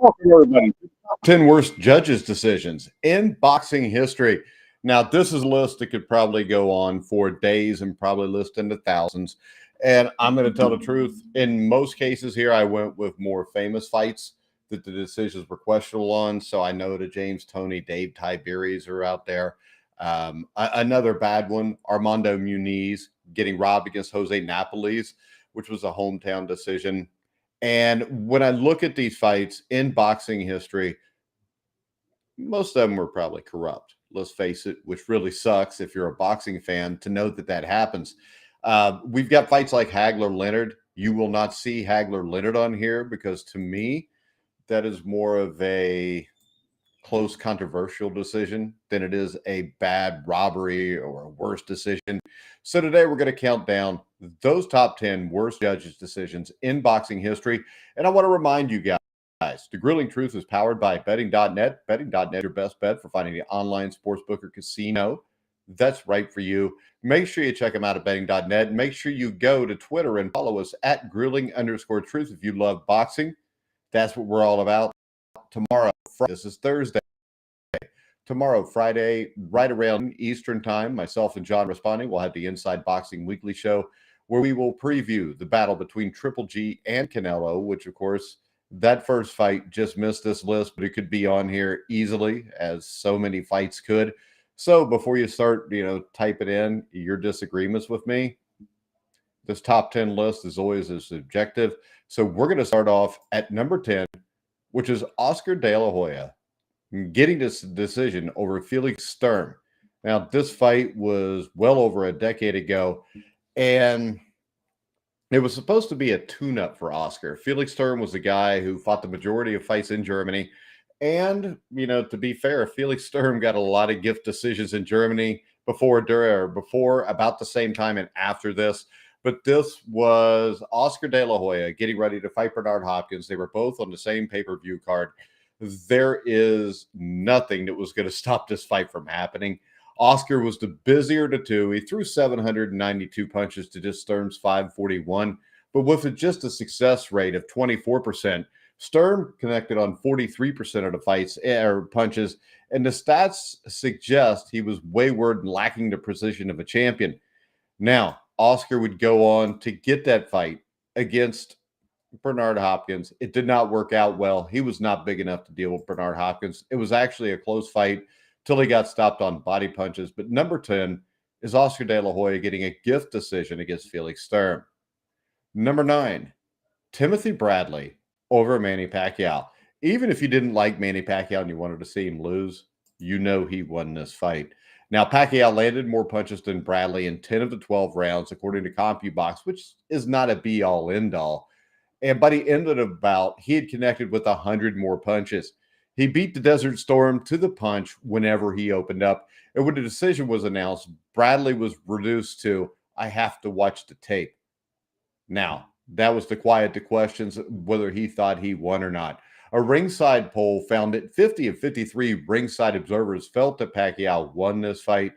Welcome, everybody, to the top 10 worst judges' decisions in boxing history. Now, this is a list that could probably go on for days and probably list into thousands. And I'm going to tell the truth. In most cases here, I went with more famous fights that the decisions were questionable on. So I know the James Toney, Dave Tiberius are out there. Another bad one, Armando Muniz getting robbed against Jose Napoles, which was a hometown decision. And when I look at these fights in boxing history, most of them were probably corrupt. Let's face it, which really sucks if you're a boxing fan to know that that happens. We've got fights like Hagler Leonard. You will not see Hagler Leonard on here because to me, that is more of a close, controversial decision than it is a bad robbery or a worse decision. So today we're going to count down those top 10 worst judges' decisions in boxing history. And I want to remind you guys, The Grilling Truth is powered by betting.net. Betting.net, your best bet for finding the online sportsbook or casino that's right for you. Make sure you check them out at betting.net. Make sure you go to Twitter and follow us at grilling_truth if you love boxing. That's what we're all about. Tomorrow, this is Thursday. Tomorrow, Friday, right around Eastern time, myself and John Responding will have the Inside Boxing Weekly Show where we will preview the battle between Triple G and Canelo, which, of course, that first fight just missed this list, but it could be on here easily, as so many fights could. So before you start, typing in your disagreements with me, this top 10 list is always a subjective. So we're going to start off at number 10, which is Oscar De La Hoya getting this decision over Felix Sturm. Now, this fight was well over a decade ago, and it was supposed to be a tune-up for Oscar. Felix Sturm was the guy who fought the majority of fights in Germany. And, to be fair, Felix Sturm got a lot of gift decisions in Germany before, about the same time and after this. But this was Oscar De La Hoya getting ready to fight Bernard Hopkins. They were both on the same pay-per-view card. There is nothing that was going to stop this fight from happening. Oscar was the busier of the two. He threw 792 punches to just Sturm's 541. But with just a success rate of 24%, Sturm connected on 43% of the fights or punches, and the stats suggest he was wayward and lacking the precision of a champion. Now, Oscar would go on to get that fight against Bernard Hopkins. It did not work out well. He was not big enough to deal with Bernard Hopkins. It was actually a close fight till he got stopped on body punches. But number 10 is Oscar De La Hoya getting a gift decision against Felix Sturm. Number 9, Timothy Bradley over Manny Pacquiao. Even if you didn't like Manny Pacquiao and you wanted to see him lose, he won this fight. Now, Pacquiao landed more punches than Bradley in 10 of the 12 rounds, according to CompuBox, which is not a be-all, end-all. And by the end of the bout, he had connected with 100 more punches. He beat the Desert Storm to the punch whenever he opened up. And when the decision was announced, Bradley was reduced to, I have to watch the tape. Now, that was to quiet the questions whether he thought he won or not. A ringside poll found that 50 of 53 ringside observers felt that Pacquiao won this fight.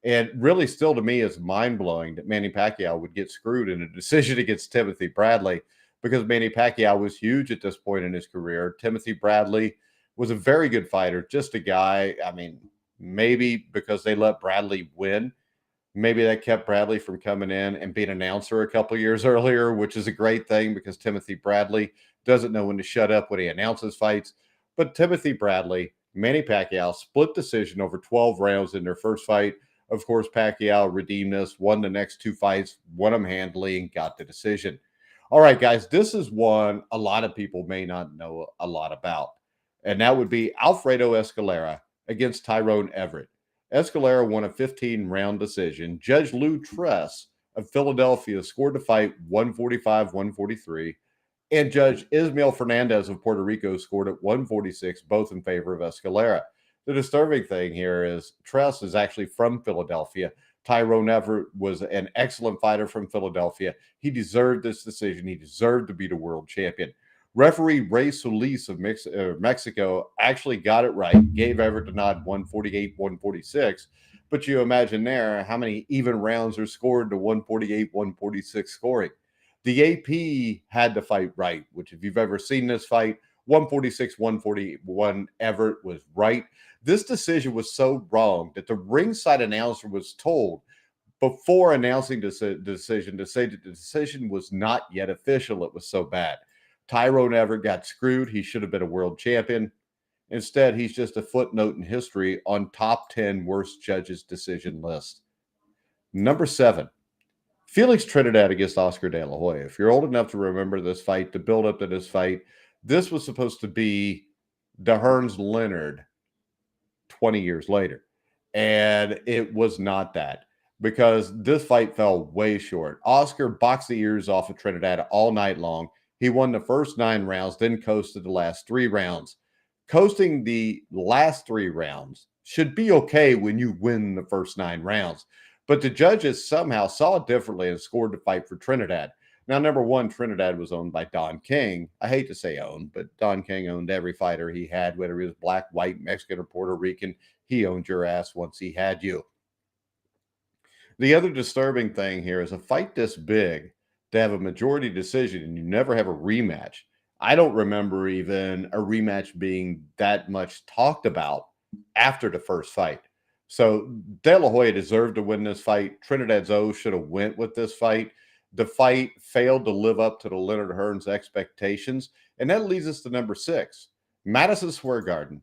And really, still to me, is mind-blowing that Manny Pacquiao would get screwed in a decision against Timothy Bradley, because Manny Pacquiao was huge at this point in his career. Timothy Bradley was a very good fighter, just a guy. Maybe because they let Bradley win, maybe that kept Bradley from coming in and being an announcer a couple years earlier, which is a great thing because Timothy Bradley doesn't know when to shut up when he announces fights. But Timothy Bradley, Manny Pacquiao, split decision over 12 rounds in their first fight. Of course, Pacquiao redeemed this, won the next 2 fights, won them handily, and got the decision. All right, guys, this is one a lot of people may not know a lot about, and that would be Alfredo Escalera against Tyrone Everett. Escalera won a 15-round decision. Judge Lou Tress of Philadelphia scored the fight 145-143, and Judge Ismael Fernandez of Puerto Rico scored at 146, both in favor of Escalera. The disturbing thing here is Tress is actually from Philadelphia. Tyrone Everett was an excellent fighter from Philadelphia. He deserved this decision. He deserved to be the world champion. Referee Ray Solis of Mexico actually got it right, gave Everett the nod 148-146. But you imagine there how many even rounds are scored to 148-146 scoring. The AP had the fight right, which if you've ever seen this fight, 146, 141. Everett was right. This decision was so wrong that the ringside announcer was told before announcing the decision to say that the decision was not yet official. It was so bad. Tyrone Everett got screwed. He should have been a world champion. Instead, he's just a footnote in history on top 10 worst judges decision list. Number 7, Felix Trinidad against Oscar De La Hoya. If you're old enough to remember this fight, the build up to this fight, this was supposed to be the Hearns Leonard 20 years later. And it was not that, because this fight fell way short. Oscar boxed the ears off of Trinidad all night long. He won the first 9 rounds, then coasted the last 3 rounds. Coasting the last 3 rounds should be okay when you win the first 9 rounds. But the judges somehow saw it differently and scored the fight for Trinidad. Now, number one, Trinidad was owned by Don King. I hate to say owned, but Don King owned every fighter he had, whether he was black, white, Mexican, or Puerto Rican. He owned your ass once he had you. The other disturbing thing here is a fight this big to have a majority decision and you never have a rematch. I don't remember even a rematch being that much talked about after the first fight. So De La Hoya deserved to win this fight. Trinidad's O should have went with this fight. The fight failed to live up to the Leonard Hearns expectations. And that leads us to number 6, Madison Square Garden.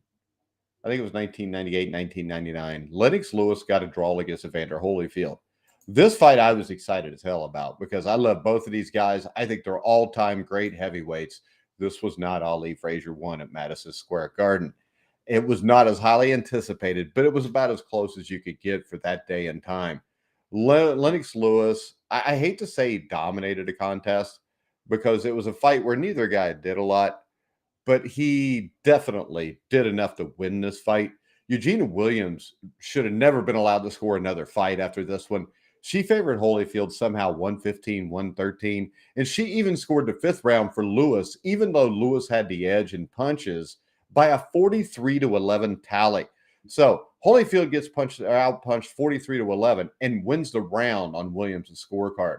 I think it was 1998, 1999. Lennox Lewis got a draw against Evander Holyfield. This fight I was excited as hell about because I love both of these guys. I think they're all-time great heavyweights. This was not Ali Frazier 1 at Madison Square Garden. It was not as highly anticipated, but it was about as close as you could get for that day and time. Lennox Lewis, I hate to say dominated a contest because it was a fight where neither guy did a lot, but he definitely did enough to win this fight. Eugenia Williams should have never been allowed to score another fight after this one. She favored Holyfield somehow 115, 113, and she even scored the 5th round for Lewis, even though Lewis had the edge in punches by a 43-11 tally. So Holyfield gets out-punched 43-11 and wins the round on Williams' scorecard.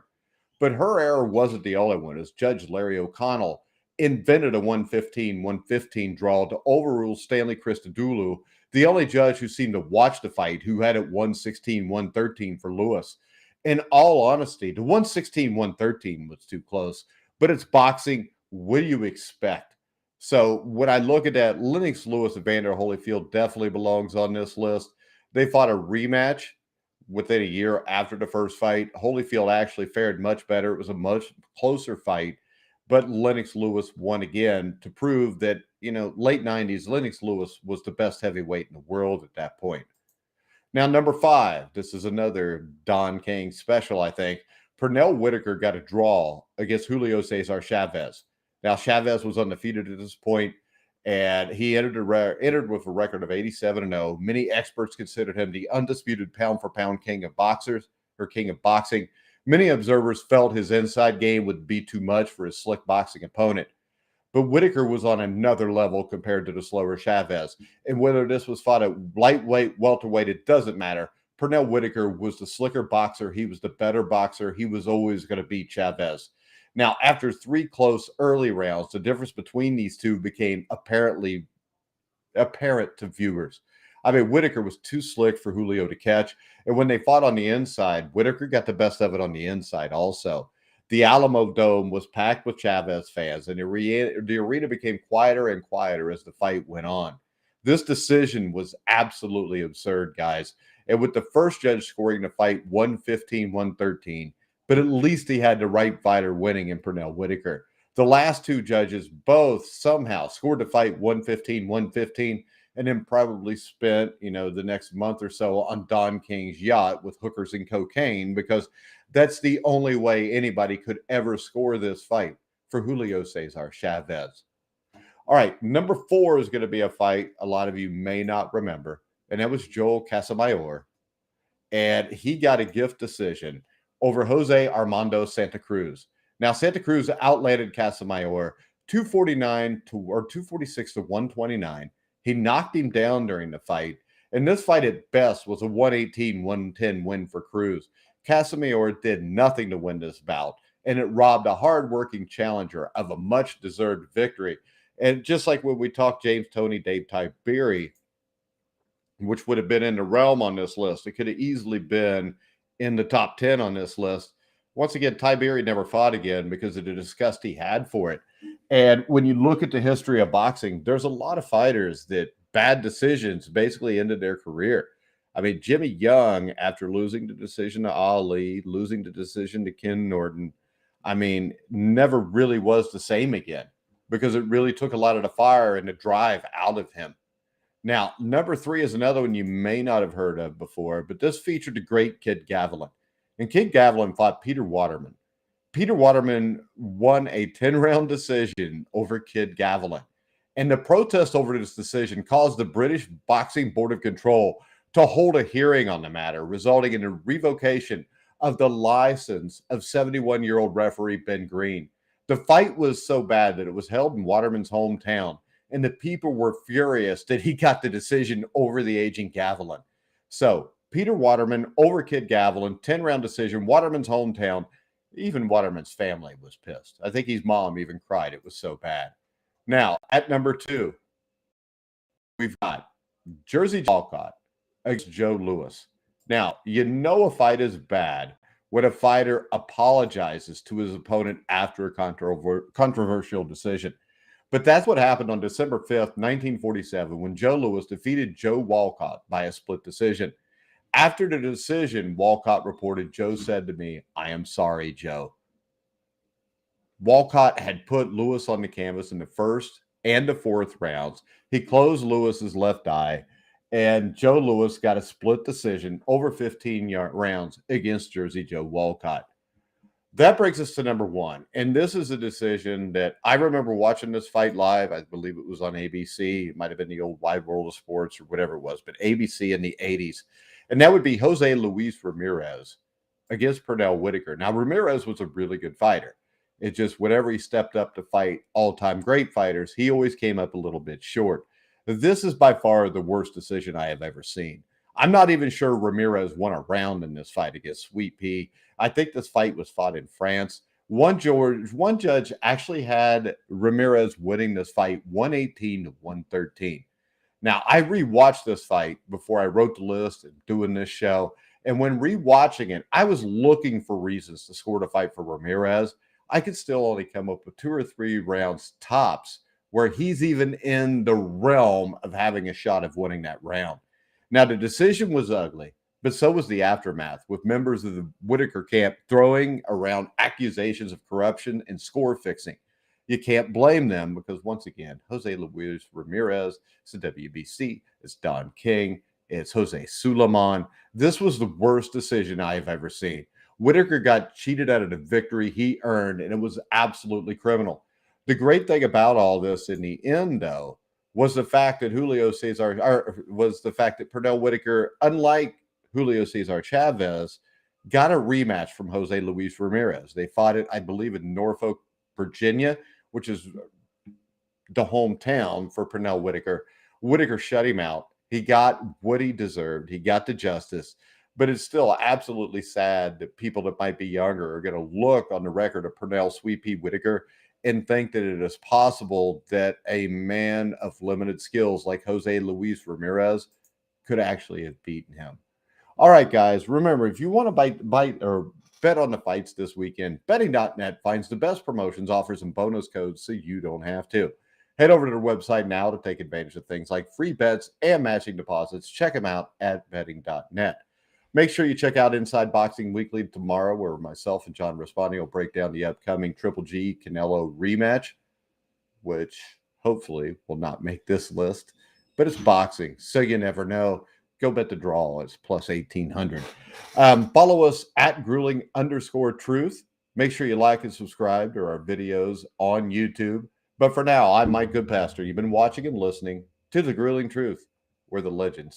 But her error wasn't the only one, as Judge Larry O'Connell invented a 115-115 draw to overrule Stanley Christodoulou, the only judge who seemed to watch the fight, who had it 116-113 for Lewis. In all honesty, the 116-113 was too close, but it's boxing. What do you expect? So when I look at that, Lennox Lewis, Evander Holyfield definitely belongs on this list. They fought a rematch within a year after the first fight. Holyfield actually fared much better. It was a much closer fight, but Lennox Lewis won again to prove that, late 90s, Lennox Lewis was the best heavyweight in the world at that point. Now, number 5, this is another Don King special, I think. Pernell Whitaker got a draw against Julio Cesar Chavez. Now, Chavez was undefeated at this point, and he entered with a record of 87-0. Many experts considered him the undisputed pound-for-pound king of boxers, or king of boxing. Many observers felt his inside game would be too much for his slick boxing opponent. But Whitaker was on another level compared to the slower Chavez. And whether this was fought at lightweight, welterweight, it doesn't matter. Pernell Whitaker was the slicker boxer. He was the better boxer. He was always going to beat Chavez. Now, after 3 close early rounds, the difference between these two became apparent to viewers. I mean, Whitaker was too slick for Julio to catch. And when they fought on the inside, Whitaker got the best of it on the inside also. The Alamo Dome was packed with Chavez fans, and the arena became quieter and quieter as the fight went on. This decision was absolutely absurd, guys. And with the first judge scoring the fight 115-113, but at least he had the right fighter winning in Pernell Whitaker. The last 2 judges both somehow scored the fight 115-115, and then probably spent, the next month or so on Don King's yacht with hookers and cocaine, because that's the only way anybody could ever score this fight for Julio Cesar Chavez. All right, number 4 is going to be a fight a lot of you may not remember, and that was Joel Casamayor. And he got a gift decision over Jose Armando Santa Cruz. Now, Santa Cruz outlanded Casamayor 246 to 129. He knocked him down during the fight, and this fight at best was a 118-110 win for Cruz. Casamayor did nothing to win this bout, and it robbed a hard-working challenger of a much-deserved victory. And just like when we talked James Toney, Dave Tiberi, which would have been in the realm on this list, it could have easily been in the top 10 on this list. Once again, Tiberi never fought again because of the disgust he had for it. And when you look at the history of boxing, there's a lot of fighters that bad decisions basically ended their career. I mean, Jimmy Young, after losing the decision to Ali, losing the decision to Ken Norton, I mean, never really was the same again because it really took a lot of the fire and the drive out of him. Now, number 3 is another one you may not have heard of before, but this featured the great Kid Gavilan. And Kid Gavilan fought Peter Waterman. Peter Waterman won a 10-round decision over Kid Gavilan. And the protest over this decision caused the British Boxing Board of Control to hold a hearing on the matter, resulting in a revocation of the license of 71-year-old referee Ben Green. The fight was so bad that it was held in Waterman's hometown, and the people were furious that he got the decision over the aging Gavilan. So Peter Waterman over Kid Gavilan, 10-round decision, Waterman's hometown. Even Waterman's family was pissed. I think his mom even cried. It was so bad. Now, at number 2, we've got Jersey Walcott against Joe Louis. Now, you know a fight is bad when a fighter apologizes to his opponent after a controversial decision. But that's what happened on December 5th, 1947, when Joe Louis defeated Joe Walcott by a split decision. After the decision, Walcott reported, "Joe said to me, 'I am sorry, Joe.'" Walcott had put Louis on the canvas in the first and the fourth rounds. He closed Lewis's left eye, and Joe Louis got a split decision over 15 rounds against Jersey Joe Walcott. That brings us to number 1. And this is a decision that I remember watching this fight live. I believe it was on ABC. It might have been the old Wide World of Sports or whatever it was, but ABC in the 80s. And that would be Jose Luis Ramirez against Pernell Whitaker. Now, Ramirez was a really good fighter. It just, whenever he stepped up to fight all-time great fighters, he always came up a little bit short. This is by far the worst decision I have ever seen. I'm not even sure Ramirez won a round in this fight against Sweet Pea. I think this fight was fought in France. One judge actually had Ramirez winning this fight 118 to 113. Now, I rewatched this fight before I wrote the list and doing this show. And when rewatching it, I was looking for reasons to score the fight for Ramirez. I could still only come up with 2 or 3 rounds tops where he's even in the realm of having a shot of winning that round. Now, the decision was ugly, but so was the aftermath, with members of the Whitaker camp throwing around accusations of corruption and score fixing. You can't blame them because, once again, Jose Luis Ramirez, it's the WBC, it's Don King, it's Jose Suleiman. This was the worst decision I have ever seen. Whitaker got cheated out of the victory he earned, and it was absolutely criminal. The great thing about all this in the end, though, was the fact that Pernell Whitaker, unlike Julio Cesar Chavez, got a rematch from Jose Luis Ramirez. They fought it, I believe, in Norfolk, Virginia, which is the hometown for Pernell Whitaker. Whitaker shut him out. He got what he deserved. He got the justice. But it's still absolutely sad that people that might be younger are going to look on the record of Pernell Sweet Pea Whitaker and think that it is possible that a man of limited skills like Jose Luis Ramirez could actually have beaten him. All right, guys, remember, if you want to bite or bet on the fights this weekend, betting.net finds the best promotions, offers, and bonus codes so you don't have to. Head over to their website now to take advantage of things like free bets and matching deposits. Check them out at betting.net. Make sure you check out Inside Boxing Weekly tomorrow, where myself and John Responding will break down the upcoming Triple G Canelo rematch, which hopefully will not make this list. But it's boxing, so you never know. Go bet the draw. It's plus 1,800. Follow us at grueling_truth. Make sure you like and subscribe to our videos on YouTube. But for now, I'm Mike Goodpaster. You've been watching and listening to The Grueling Truth, where the legends